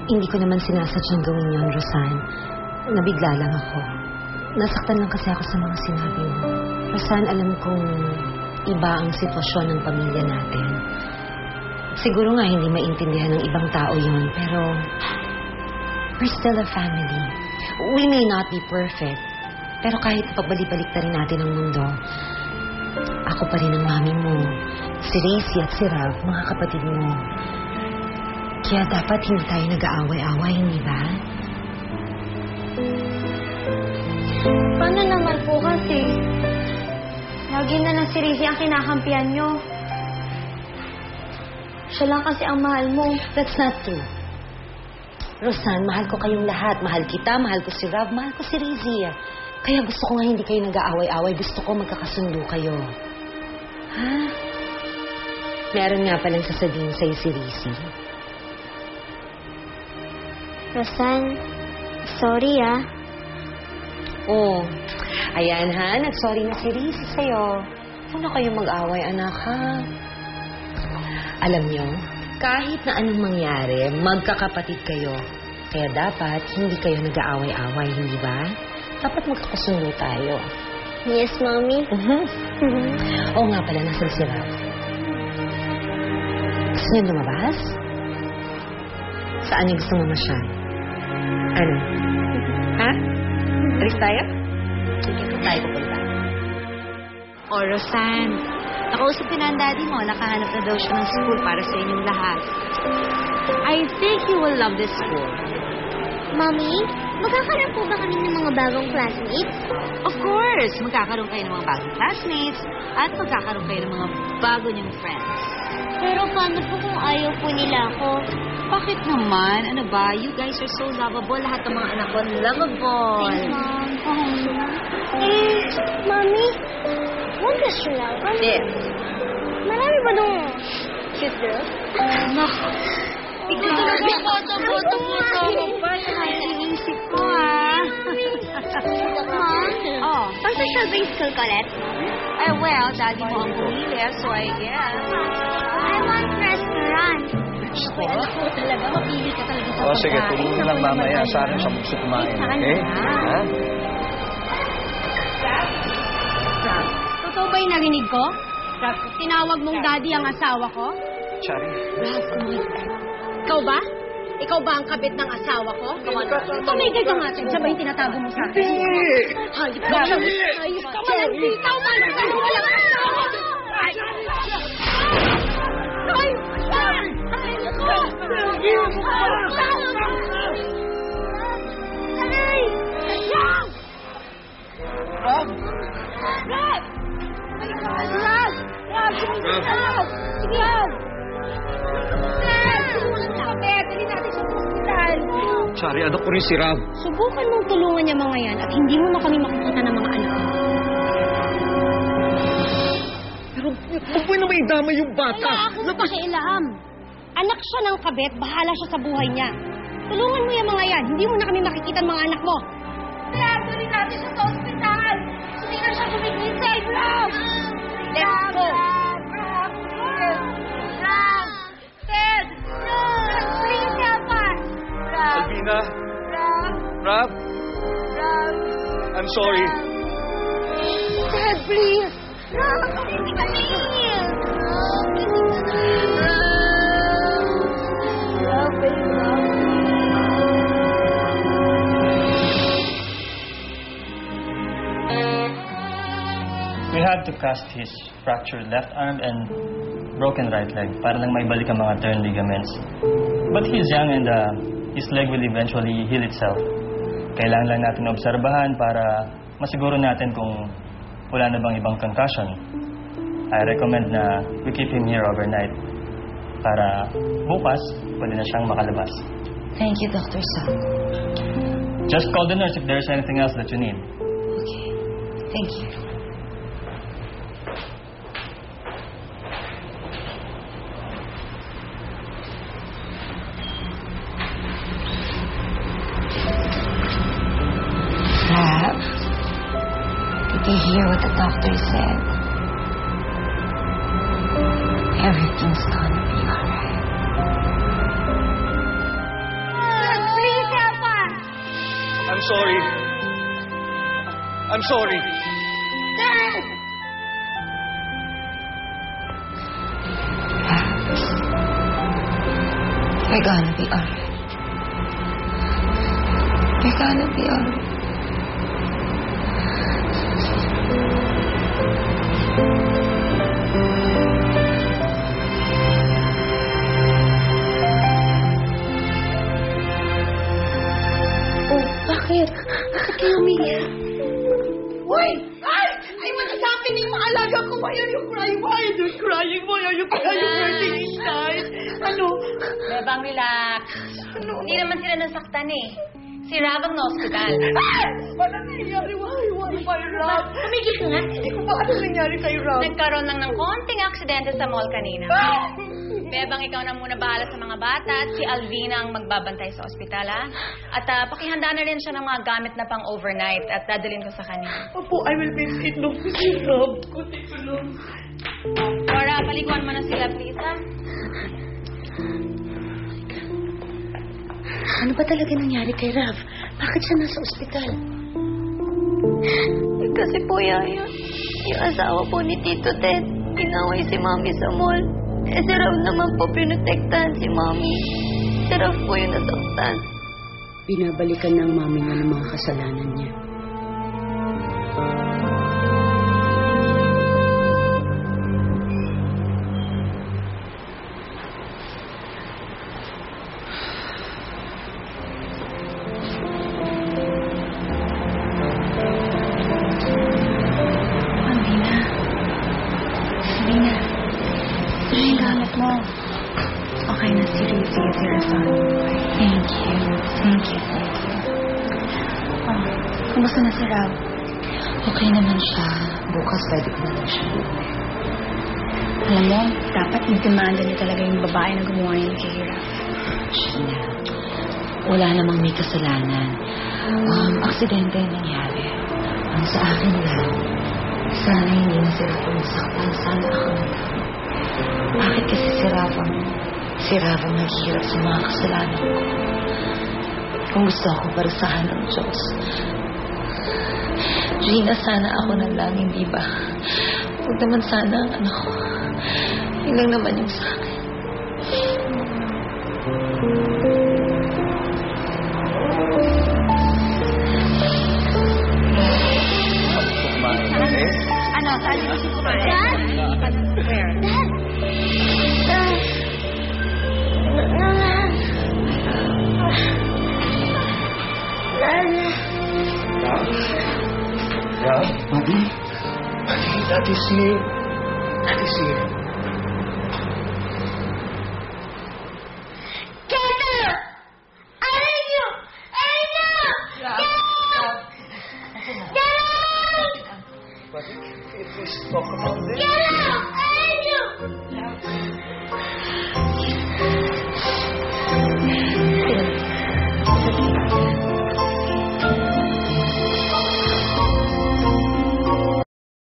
Hindi ko naman sinasadyang gawin yun, Rosan. Nabigla lang ako. Nasaktan lang kasi ako sa mga sinabi mo. Rosan, alam kong iba ang sitwasyon ng pamilya natin. Siguro nga hindi maintindihan ng ibang tao yun, pero we're still a family. We may not be perfect, pero kahit pagbalik-balik na rin natin ang mundo, ako pa rin ang mami mo, si Racy at si Rav, mga kapatid mo. Kaya dapat hindi tayo nag-aaway-aaway, hindi ba? Paano naman po kasi? Lagi na lang si Racy ang kinakampihan nyo. Siya lang kasi ang mahal mo. That's not true. Rosan, mahal ko kayong lahat. Mahal kita, mahal ko si Rav, mahal ko si Racy. Kaya gusto ko nga hindi kayo nag-aaway-aaway. Gusto ko magkakasundo kayo. Ha? Meron nga palang sasabihin sa'yo si Racy. Rosan, sorry Oh, ayan ha, nag-sorry na si Racy sa'yo. Huwag na kayo mag-away, anak ha. Alam nyo, kahit na anong mangyari, magkakapatid kayo. Kaya dapat hindi kayo nag-aaway-away, hindi ba? Dapat magkakasundo tayo. Yes, Mommy. Oo nga pala, nasan si Rav? Gusto niyo lumabas? Saan niyo gusto mamasyal? Ano? Ha? Alis tayo? Sige, tayo pupunta. O, Rosan, nakausap ko na ang daddy mo. Nakahanap na daw siya ng school para sa inyong lahat. I think you will love this school. Mommy, magkakaroon po ba kami ng mga bagong classmates? Of course! Magkakaroon kayo ng mga bagong classmates at magkakaroon kayo ng mga bago niyong friends. Pero paano po kung ayaw po nila ako? Bakit naman? Ano ba? You guys are so lovable. Lahat ng mga anak ko lovable. Thanks, Mom. Mommy, one question lang. Yes. Marami ba nung cute girl? Naku. Ikaw talaga boto mo pa. Yan ang iniisip ko, Mom? Oh. Pag-social ba yung school ko ulit? Ay, well, daddy mo ang pumili, so I guess. I want restaurant. Uy, anak ko talaga. Mapili ka talaga sa O, sige, tulungan na lang mamaya sa akin sa gusto kumain. Okay? Ha? Totoo ba yung narinig ko? Tinawag mong daddy ang asawa ko? Chari. Ikaw ba? Ikaw ba ang kabit ng asawa ko? Tumigil ka nga dyan. Siya ba yung tinatago mo sa akin? Hayop ka lang. Hayop ka man. Bitaw man. Ano walang asawa? Ay! Ay! Chari, anak ko rin si Rav. Subukan mong tulungan niya mga yan at hindi mo na kami makikita ng mga anak mo. Pero, huwag mo naman idama yung bata. Wala akong pakialam. Anak siya ng kabit, bahala siya sa buhay niya. Tulungan mo yung mga yan. Hindi mo na kami makikita ng mga anak mo. Lalo rin natin siya sa ospital. Hindi na siya kumigisay, Rob! Let's go! Rob! Ted! Rob! Please help us! Rob! Albina. Rob! Rav. Rob! I'm sorry. Ted, please! Rob! Hindi ka naiiyak! Rob! Hindi ka naiiyak! Rob, I love you. We had to cast his fractured left arm and broken right leg para lang maibalik ang mga torn ligaments. But he's young and his leg will eventually heal itself. Kailangan lang natin obserbahan para masiguro natin kung wala na bang ibang concussion. I recommend na we keep him here overnight para bukas pwede na siyang makalabas. Thank you, Dr. Sam. Just call the nurse if there's anything else that you need. Okay. Thank you. Rav, did you hear what the doctor said? Everything's gonna be alright. sorry. I'm sorry. You're gonna be alright. You're gonna be alright. Oh, bakit? Bakit kayo umiyak? Why? Ay, what is happening? Mga alaga ko, why are you crying? Why are you crying? Why are you crying? Hurting inside? Ano? Bebang, relax. Hindi naman sila nasaktan eh. Si Rav ang na-hospital. Ano nangyayari? Why, Rob? Tumigil ka nga. Hindi ko ba ano nangyari kay Rob? Nagkaroon lang ng konting aksidente sa mall kanina. Bebang, ikaw na muna bahala sa mga bata at si Alvina ang magbabantay sa ospital, ha? At pakihanda na rin siya ng mga gamit na pang overnight at dadalhin ko sa kanya. Opo, I will miss it. No, si Rob. Kundi ko lang. Cora, paliguan mo na sila, please, ha? Ano ba talaga nangyari kay Rav? Bakit siya nasa ospital? Kasi po, Yaya, yung asawa po ni Tito Ted, inaway si Mami sa mall. Si Rav naman po pinotektahan si Mami. Si Rav po yung nasaktan. Binabalikan ng Mami niya ng mga kasalanan niya. Okay na si Rizzy, si Razan. Thank you. Kumusta na si Rav? Okay naman siya. Bukas pwede ko na lang siya buhay. Alam mo, dapat i-demanda niya talaga yung babae na gumawa niya kay Rav. Sheena, wala namang may kasalanan. Aksidente yung nangyari. Ang sa akin lang, sana hindi na sila pumasaktan. Sana ako na lang. Bakit kasi si Rav ang naghihirap sa mga kasalanan ko? Kung gusto ako parusahan ng Diyos, Gina, sana ako na lang, hindi ba? Huwag naman sana ang anak ko. Yun lang naman yung sa akin. Kumain, okay? Ano? Saan yung gusto kumain? Dad? Where? Dad? Yeah? Buddy? Buddy, that is here. That is here. Get out! I hate you! Get out! Buddy, can you please talk about this? Get out! I hate you!